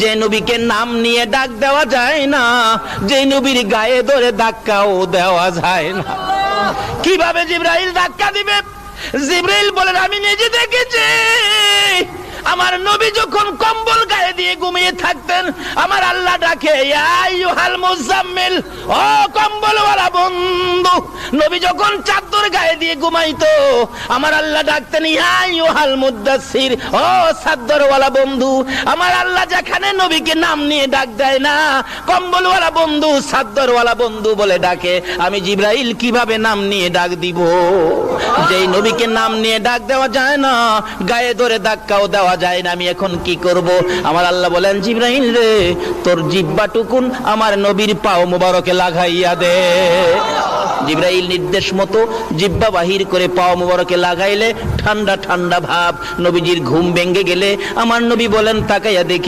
যে নবীকে নাম নিয়ে ডাক দেওয়া যায় না, যে নবীর গায়ে ধরে ধাক্কাও দেওয়া যায় না। কিভাবে জিবরাইল ধাক্কা দিবে? জিবরাইল বলেন, আমি নিজে দেখেছি আমার নবী যখন কম্বল গায়ে দিয়ে ঘুমিয়ে থাকতেন, আমার আল্লাহ ডাকে, ইয়া আইয়ুহাল মুজাম্মিল, ও কম্বলওয়ালা বন্ধু। নবী যখন চাদর গায়ে দিয়ে ঘুমাইতো, আমার আল্লাহ ডাকতেন, ইয়া আইয়ুহাল মুদাসসির, ও চাদরওয়ালা বন্ধু। আমার আল্লাহ যেখানে নবীকে নাম নিয়ে ডাক দেয় না, কম্বলওয়ালা বন্ধু, চাদরওয়ালা বন্ধু বলে ডাকে, আমি জিবরাইল কিভাবে নাম নিয়ে ডাক দিব? যেই নবীকে নাম নিয়ে ডাক দেওয়া যায় না, গায়ে ধরে ধাক্কাও দেওয়া যায় না, আমি এখন কি করব? আমার আল্লাহ বলেন, জিবরাইল রে, তোর জিহ্বাটুকুন আমার নবীর পাও মুবারকে লাগাইয়া দে। জিবরাইল নির্দেশ মতো জিহ্বা বাহির করে পাও মুবারকে লাগাইলে ঠান্ডা ঠান্ডা ভাব। নবীজির ঘুম ভেঙে গেলে আমার নবী বলেন, তাকাইয়া দেখি